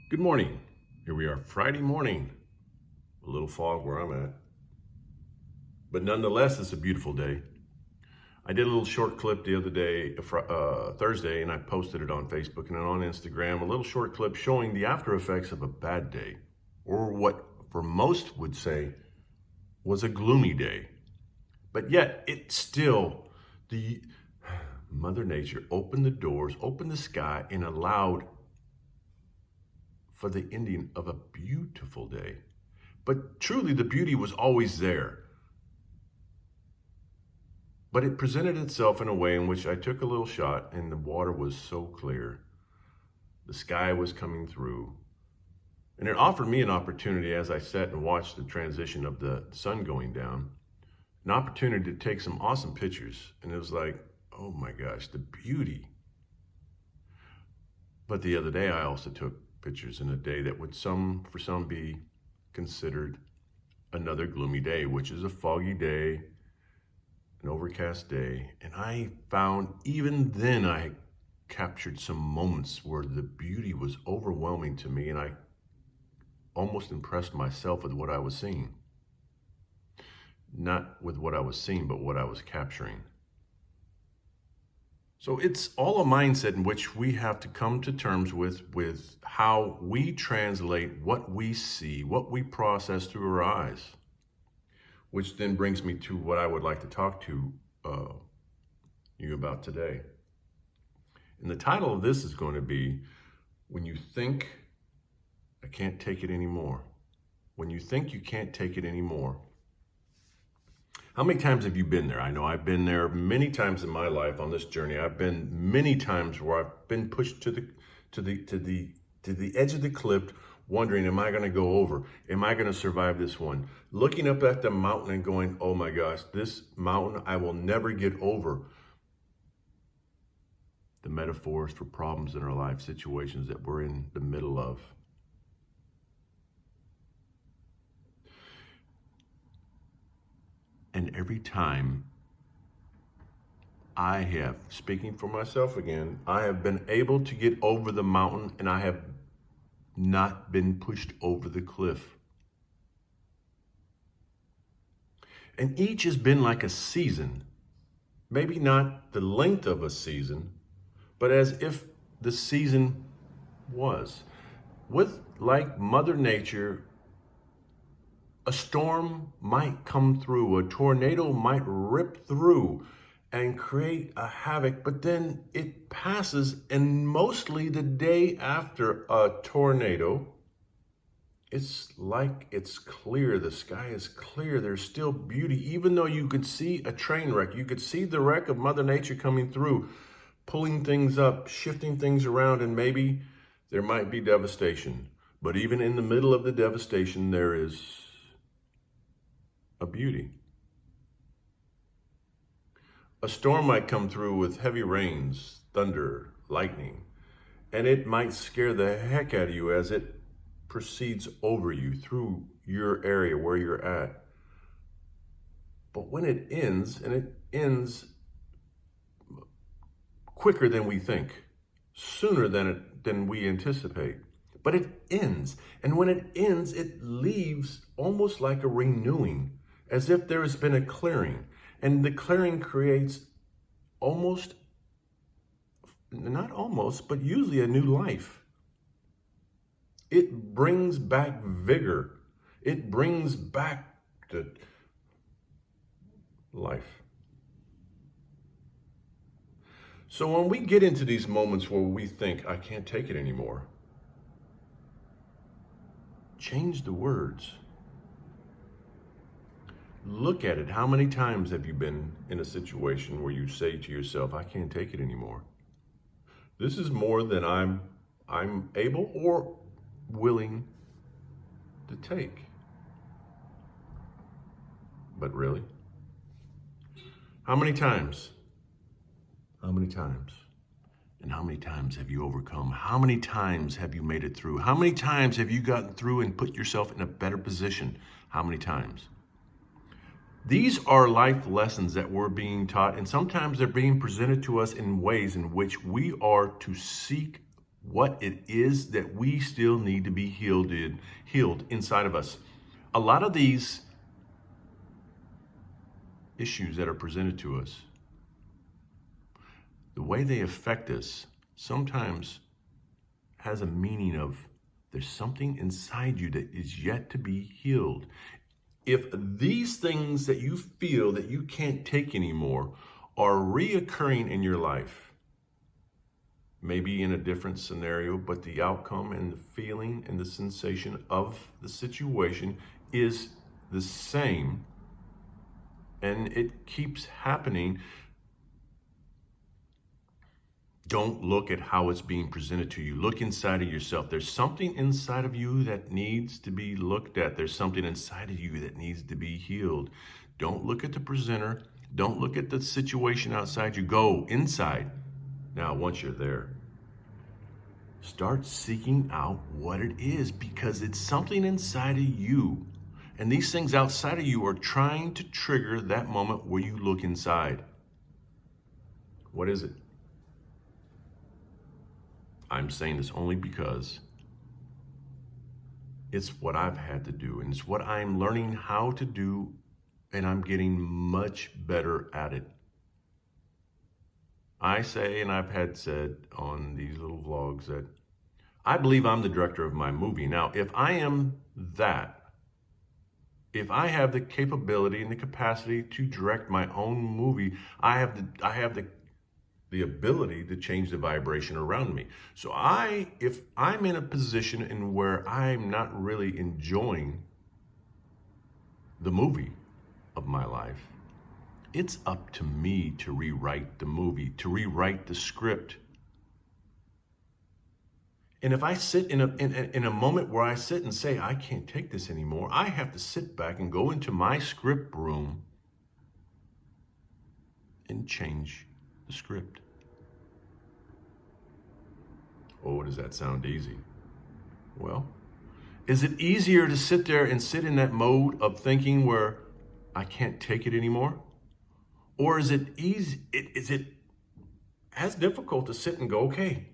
Good morning. Here we are, Friday morning. A little fog where I'm at. But nonetheless, it's a beautiful day. I did a little short clip the other day, Thursday, and I posted it on Facebook and on Instagram. A little short clip showing the after effects of a bad day, or what for most would say was a gloomy day. But yet, it still, the Mother Nature opened the doors, opened the sky, and allowed for the ending of a beautiful day. But truly, the beauty was always there. But it presented itself in a way in which I took a little shot, and the water was so clear. The sky was coming through. And it offered me an opportunity as I sat and watched the transition of the sun going down, an opportunity to take some awesome pictures. And it was like, oh my gosh, the beauty. But the other day, I also took pictures in a day that would for some be considered another gloomy day, which is a foggy day, an overcast day. And I found even then I captured some moments where the beauty was overwhelming to me, and I almost impressed myself with what I was seeing. Not with what I was seeing, but what I was capturing. So it's all a mindset in which we have to come to terms with how we translate what we see, what we process through our eyes. Which then brings me to what I would like to talk to you about today. And the title of this is going to be, When You Think I Can't Take It Anymore. When you think you can't take it anymore. How many times have you been there? I know I've been there many times in my life on this journey. I've been many times where I've been pushed to the edge of the cliff, wondering, am I going to go over? Am I going to survive this one? Looking up at the mountain and going, oh my gosh, this mountain I will never get over. The metaphors for problems in our life, situations that we're in the middle of. And every time I have, speaking for myself again, I have been able to get over the mountain, and I have not been pushed over the cliff. And each has been like a season, maybe not the length of a season, but as if the season was. With like Mother Nature, a storm might come through, a tornado might rip through and create a havoc, but then it passes, and mostly the day after a tornado, it's like it's clear, the sky is clear, there's still beauty, even though you could see a train wreck, you could see the wreck of Mother Nature coming through, pulling things up, shifting things around, and maybe there might be devastation. But even in the middle of the devastation, there is a beauty. A storm might come through with heavy rains, thunder, lightning, and it might scare the heck out of you as it proceeds over you through your area where you're at. But when it ends, and it ends quicker than we think, sooner than we anticipate, but it ends. And when it ends, it leaves almost like a renewing, as if there has been a clearing. And the clearing creates almost, not almost, but usually a new life. It brings back vigor. It brings back the life. So when we get into these moments where we think, I can't take it anymore, change the words. Look at it. How many times have you been in a situation where you say to yourself, I can't take it anymore? This is more than I'm able or willing to take. But really? How many times? How many times? And how many times have you overcome? How many times have you made it through? How many times have you gotten through and put yourself in a better position? How many times? These are life lessons that we're being taught, and sometimes they're being presented to us in ways in which we are to seek what it is that we still need to be healed inside of us. A lot of these issues that are presented to us, the way they affect us sometimes has a meaning of there's something inside you that is yet to be healed. If these things that you feel that you can't take anymore are reoccurring in your life, maybe in a different scenario, but the outcome and the feeling and the sensation of the situation is the same, and it keeps happening, don't look at how it's being presented to you. Look inside of yourself. There's something inside of you that needs to be looked at. There's something inside of you that needs to be healed. Don't look at the presenter. Don't look at the situation outside you. Go inside. Now, once you're there, start seeking out what it is, because it's something inside of you. And these things outside of you are trying to trigger that moment where you look inside. What is it? I'm saying this only because it's what I've had to do, and it's what I'm learning how to do, and I'm getting much better at it. I say, and I've had said on these little vlogs, that I believe I'm the director of my movie. Now, if I am that, if I have the capability and the capacity to direct my own movie, I have the ability to change the vibration around me. So if I'm in a position in where I'm not really enjoying the movie of my life, it's up to me to rewrite the movie, to rewrite the script. And if I sit in a moment where I sit and say, I can't take this anymore, I have to sit back and go into my script room and change the script. Oh, does that sound easy? Well, is it easier to sit there and sit in that mode of thinking where I can't take it anymore? Or is it easy? Is it as difficult to sit and go, okay,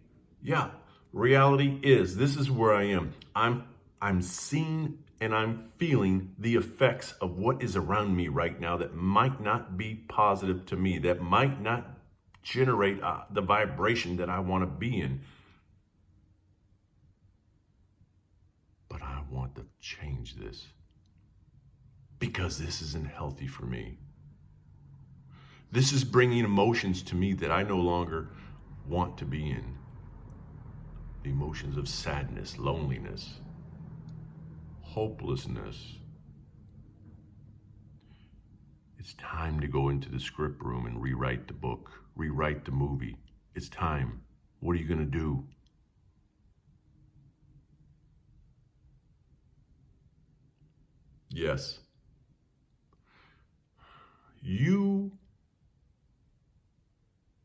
yeah, reality is, this is where I am. I'm seeing and I'm feeling the effects of what is around me right now that might not be positive to me, that might not generate the vibration that I want to be in. But I want to change this because this isn't healthy for me. This is bringing emotions to me that I no longer want to be in. The emotions of sadness, loneliness, hopelessness. It's time to go into the script room and rewrite the book, rewrite the movie. It's time. What are you going to do? Yes. You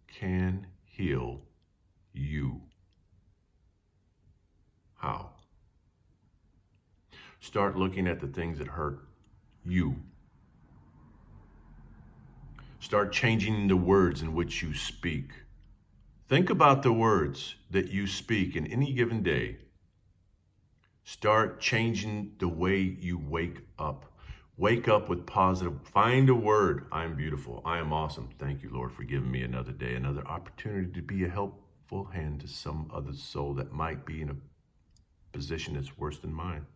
can heal you. How? Start looking at the things that hurt you. Start changing the words in which you speak. Think about the words that you speak in any given day. Start changing the way you wake up. Wake up with positive. Find a word. I am beautiful. I am awesome. Thank you, Lord, for giving me another day, another opportunity to be a helpful hand to some other soul that might be in a position that's worse than mine.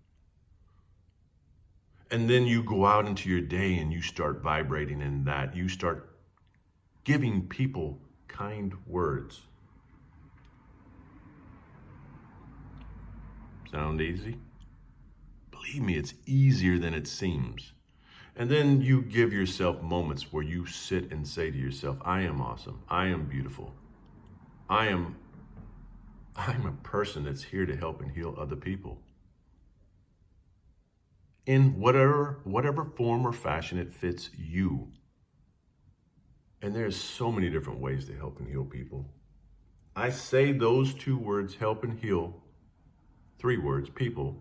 And then you go out into your day and you start vibrating in that. You start giving people kind words. Sound easy? Believe me, it's easier than it seems. And then you give yourself moments where you sit and say to yourself, I am awesome. I am beautiful. I'm a person that's here to help and heal other people. In whatever form or fashion it fits you. And there's so many different ways to help and heal people. I say those two words, help and heal, 3 words, people.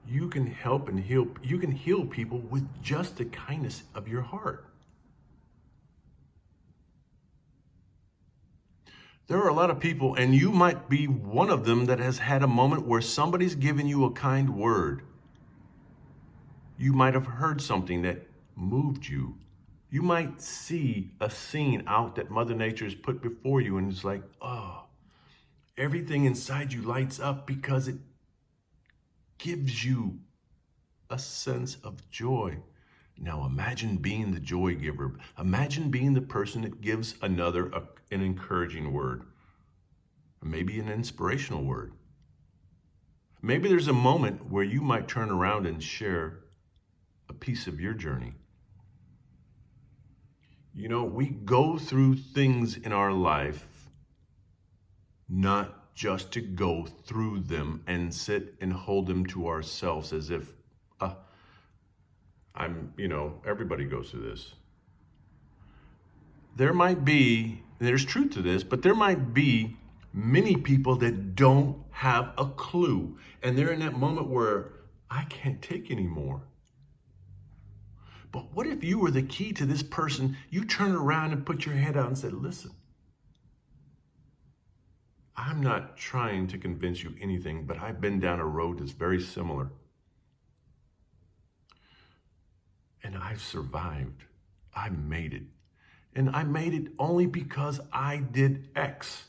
You can help and heal. You can heal people with just the kindness of your heart. There are a lot of people, and you might be one of them, that has had a moment where somebody's given you a kind word. You might have heard something that moved you. You might see a scene out that Mother Nature has put before you, and it's like, oh, everything inside you lights up because it gives you a sense of joy. Now imagine being the joy giver. Imagine being the person that gives another an encouraging word, maybe an inspirational word. Maybe there's a moment where you might turn around and share a piece of your journey. You know, we go through things in our life not just to go through them and sit and hold them to ourselves as if, everybody goes through this. There's truth to this, but there might be many people that don't have a clue. And they're in that moment where I can't take anymore. But what if you were the key to this person? You turn around and put your head out and said, listen, I'm not trying to convince you anything, but I've been down a road that's very similar. And I've survived. I made it. And I made it only because I did X.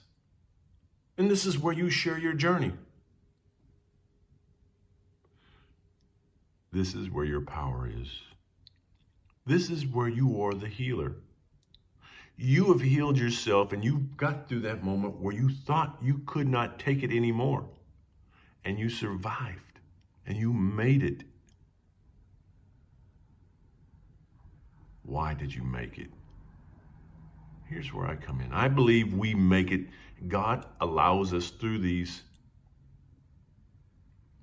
And this is where you share your journey. This is where your power is. This is where you are the healer. You have healed yourself, and you got through that moment where you thought you could not take it anymore. And you survived, and you made it. Why did you make it? Here's where I come in. I believe we make it. God allows us through these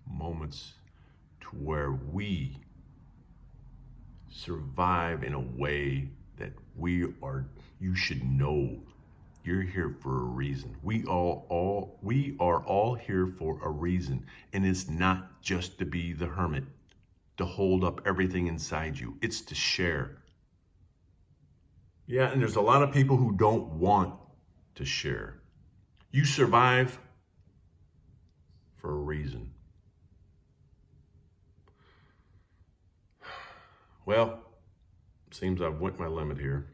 moments to where we survive in a way that you should know you're here for a reason. We are all here for a reason. And it's not just to be the hermit, to hold up everything inside you. It's to share. Yeah, and there's a lot of people who don't want to share. You survive for a reason. Well, seems I've went my limit here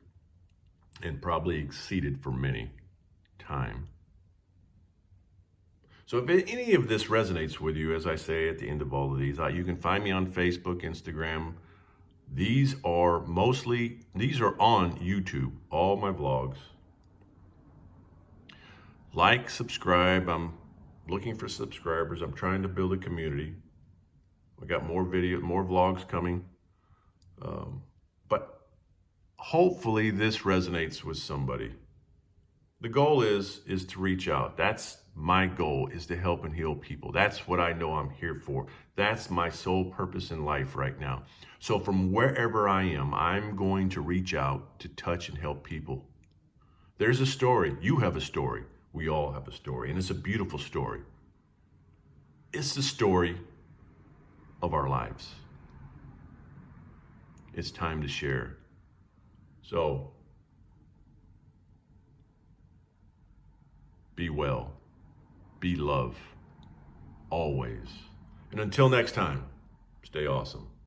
and probably exceeded for many time. So if any of this resonates with you, as I say at the end of all of these, you can find me on Facebook, Instagram. These are on YouTube, all my vlogs. Like, subscribe. I'm looking for subscribers. I'm trying to build a community. We got more vlogs coming. But hopefully this resonates with somebody. The goal is to reach out. That's my goal, is to help and heal people. That's what I know I'm here for. That's my sole purpose in life right now. So from wherever I am, I'm going to reach out to touch and help people. There's a story. You have a story. We all have a story, and it's a beautiful story. It's the story of our lives. It's time to share. So, be well, be love, always. And until next time, stay awesome.